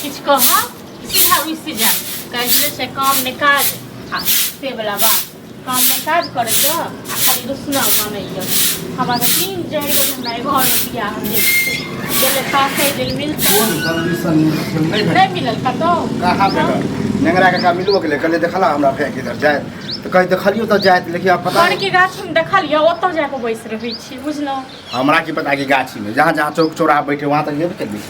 किछ कह सीधा रुसि जा कहले से काम ने काज से वाला बात काम में काज करे तो खाली रुसना माने हमरा तो तीन जड़ गेल हमरा घर में बियाह गेले पासे दिल मिलता नहीं मिलल कतो कहाँ मिलल नेंगरा का मिलबो के कहले देखला हमरा फेंक इधर जाए तो कहीं देखलियो तो जाए लेकिन आप पता के गाछ में देखलियो ओतो जाके बैस रही छी बुझलो हमरा की पता कि गाछी में जहाँ जहाँ चौक चौराहा बैठे वहाँ तक जेबे करबी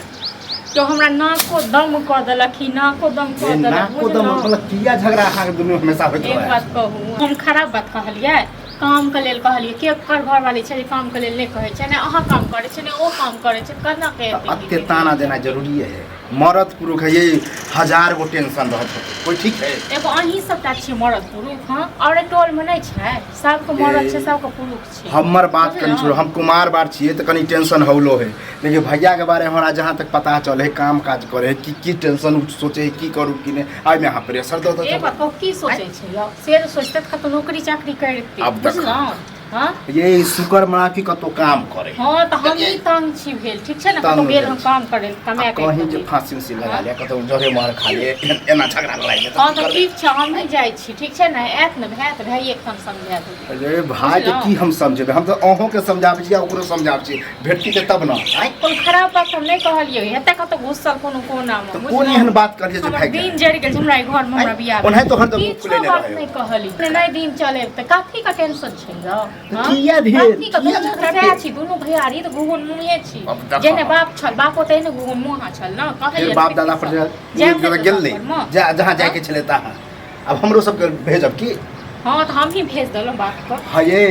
तो हमरा नाको दम कर देलक नाको दम कर देलक नाको दम मतलब किया झगड़ा अहाँ के दुनू हमेशा होइत रहे एक बात कहू हम खराब बात कहलिए काम के लेल कहलिए के घर वाली छै काम के लेल नहीं कहै छै ने अहाँ काम करे छै ने ओ काम करे छै केना के अत्ते ताना देना जरूरी है मरद पुरुष है ये हजार गो टेंशन रहत कोई ठीक है एगो अहीं सबटा छी मरद पुरुष हां और टोल में नहीं छै सबके मरद छै सबके पुरुष छै हमर बात कनी छोड़ हम कुमार बार छिए त कनी टेंशन होलो है लेकिन भैया के बारे में हमरा जहां तक पता चले है काम काज करे है की टेंशन सोचे की करू की ने आइ में हां प्रेशर दो तो ए बात की सोचे छै से सोचते त कतो नौकरी चाकरी करते बुझलौ हां ये शुक्र मनाफी कतो काम करे हां त हम ही तंग छी भेल ठीक छै ना कतो बेर हम काम करे कमाए के कहीं जे फांसी से लगा ले कतो जोरे मार खा ले एना झगड़ा लड़ाई हां त ठीक छै हम नहीं जाय छी ठीक छै ना एत न भाय त भाई एकदम समझा दे अरे भाई के की हम समझबे हम तो अहों के समझाबै छी ओकरो समझाबै छी भेटती त तब न कोन खराब बात हम नहीं कहलिए हेते कतो घुसल कोनो कोना में कोन एहन बात करिए जे भाई दिन जड़ गेल हमरा घर में हमरा बियाह ओनहे तो हरदम मुख खुले नहीं रहे नहीं कहली नहीं दिन चले त काफी का टेंशन छै ग किया ढेर किया छी दोनों भैयारी त गुगन मुहे छी जेने बाप छल बापो त ने गुगन मुहा छल न कहलिए बाप दादा पर गेल नहीं जहां जाके छले तहां अब हमरो सब के भेजब की हां त हम ही भेज देलो बात को हां ये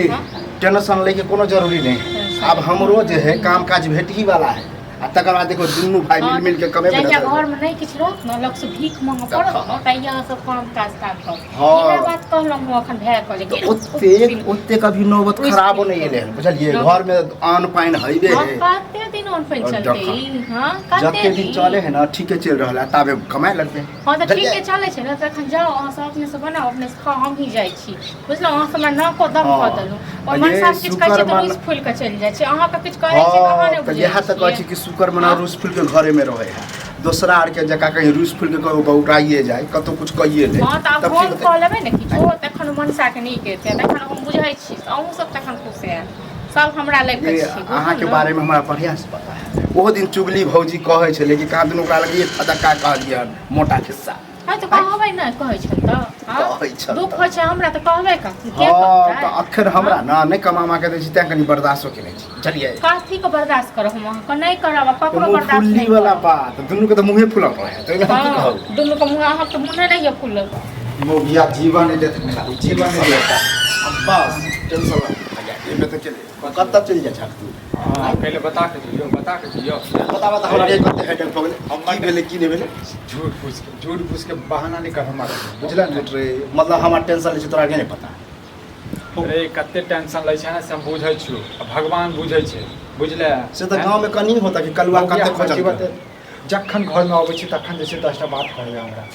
टेंशन लेके कोनो जरूरी नहीं अब हमरो जे है काम काज भेटही वाला है आ तकर बाद देखो दुनू भाई मिल के कमे में घर में नहीं किछ रहत न लग से भीख मांग पड़त न त यहाँ सब काम काज कर हां ये बात कहलौ हम अखन भय कर लेकिन ओते कभी नौबत खराब नहीं एले बुझलिए घर में अन्न पानी हइबे है कते दिन अन्न पानी चलते हां कते दिन चले है ना ठीके चल रहला ताबे कमाए लगते हां त ठीके चले छै न तखन जाओ अहाँ सब अपने से बनाओ अपने से खा हम ही जाय छी बुझलो अहाँ समय ना को दम क देलु और मन साथ किछ कहै छै त रूस फूल के चल जाय छै अहाँ के किछ कहै छै कहां ने बुझै यह त कहै छै कि शुक्र मना रूस फूल के घरे में रहे है दूसरा आर के जका कहीं रूस फूल के बउटाइए जाए कतो कुछ कहिए ले हां त हम कह लेबे ने किछो तखन मनसा के नहीं कहते तखन हम बुझै छी अहूँ सब तखन खुश है सब हमरा ले के छी अहाँ के बारे में हमरा बढ़िया से पता है वो दिन चुगली भौजी कहै छै लेकिन कहाँ दिन ओकरा लगे फदका कहलिए मोटा खिस्सा हां त कहबै न कहै छ त हां दुख होइ छै हमरा त कहबै का के हां त अखर हमरा ना नहीं कमामा के दै छी त कनी बर्दाश्त के नहीं छी चलिए काथी को बर्दाश्त करब हम को नहीं करब ककरो बर्दाश्त नहीं वाला बात दुनु के त मुंहे फुलल रहे त हम की कहब दुनु के मुंह अहाँ त मुंह नहीं है फुलल मोगिया जीवन नहीं देत खाली जीवन नहीं देता अब बस टेंशन ये में त चले कत्ता चल जा छा तू पहले बता के दियो बता हमरा ये कते हेडल हो गेले हम की भेले की नहीं भेले झूठ पूछ के बहाना नहीं कर हमारा बुझला न रे मतलब हमार टेंशन ले तोरा के नहीं पता अरे कते टेंशन लै छै ना से हम बुझै छी भगवान बुझै छै बुझले से त गांव में कनी होता कि कलवा कते खोजल जखन घर में आबै छी तखन जे छै 10टा बात कहै हमरा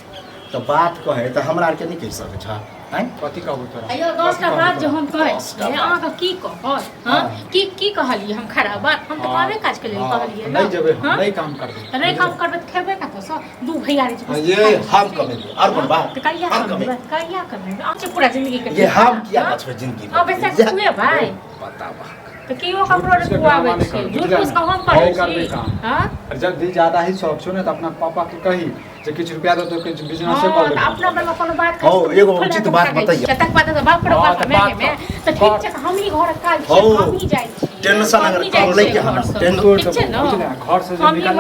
तो बात कहे तो हमरा आर के नहीं कह सके छ हैं कथि कहू तोरा अयो 10टा बात जो हम कहै अहाँ के की कहब हां की कहलिए हम खराब बात हम तो कामे काज के लेल कहलिए नहीं जेबे नहीं काम करबे नहीं काम करबे त खेबे का तो सब दू भैयारी ये हम कमे और बोल बात तो कहिया करबे आज पूरा जिंदगी के ये हम किया बचबे जिंदगी अब ऐसा हुए भाई पता बा तो कियो ककरो रे खुआवे छै झूठ उसका हम करै छी हां और जब दी ज्यादा ही शौक छो ने त अपना पापा के कही जे किछ रुपया दो तो किछ बिजनेस से कर ले अपना वाला कोनो बात हो एगो उचित बात बताइए तक बात तो बाप रे बाप में तो ठीक छै हम ही घर काल छी हम ही जाय छी टेंशन अगर कम लेके हम घर से जो निकल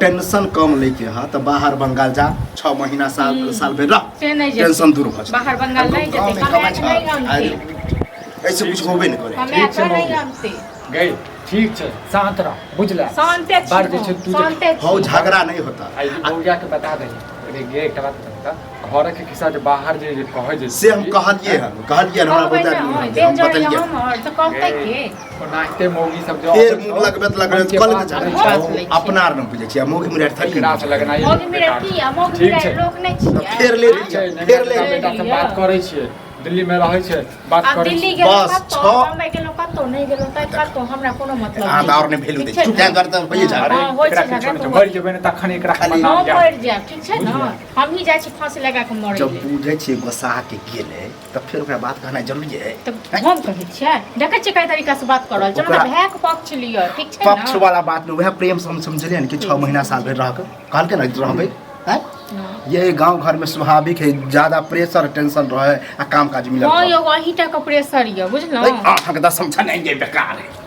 टेंशन कम लेके हां तो बाहर बंगाल जा 6 महीना साल भर रह टेंशन दूर हो बाहर बंगाल नहीं जेते कमाए नहीं हम ऐसे कुछ होबे नहीं करे ठीक छै नहीं हमसे गई ठीक छै शांत रह बुझला शांत छी बार जे छै तू हो झगड़ा नहीं होता आई भौया के बता दे अरे गे एक बात बता घर के खिसा जे बाहर जे कहै जे से हम कहलिए हमरा बता बतलिए हम तो कहते के नाचते मौगी सब जो फिर मुंह लगबे कल के अपना न बुझे छी मौगी मिरट थकी नाच लगनाई मौगी मिरट की मौगी मिरट लोक नहीं छी फिर ले बेटा से बात करै छी दिल्ली में रहै छै बात करै दिल्ली के बस 6 के लोग तो नहीं गेलो तै का तो हमरा कोनो मतलब आ और ने भेलू दे चुप जान कर त भइए जा अरे हाँ, होइ छै एकरा झगड़ा किछो तो मरि जेबै ने तखन एकरा खाली मना हम लिया मर जाए ठीक छै ना हम ही जाय छी फांसी लगा के मरे जब ले बुझे छिए गोसा के गेले त फिर ओकरा बात कहना जरूरी है तब हम कहै छियै देखै छियै कई तरीका से बात करल चलो ओकरा- भाय के पक्ष लियो ठीक छै पक्ष ना वाला बात में वह प्रेम से हम समझलिए न कि 6 महीना साल भर रह के कहल के न रहबे हैं हाँ। ये गांव घर में स्वाभाविक है ज्यादा प्रेशर टेंशन रहे आ काम काज मिलल हाँ यो वही टा का प्रेशर ये बुझलो आठ के 10 समझा नहीं ये बेकार है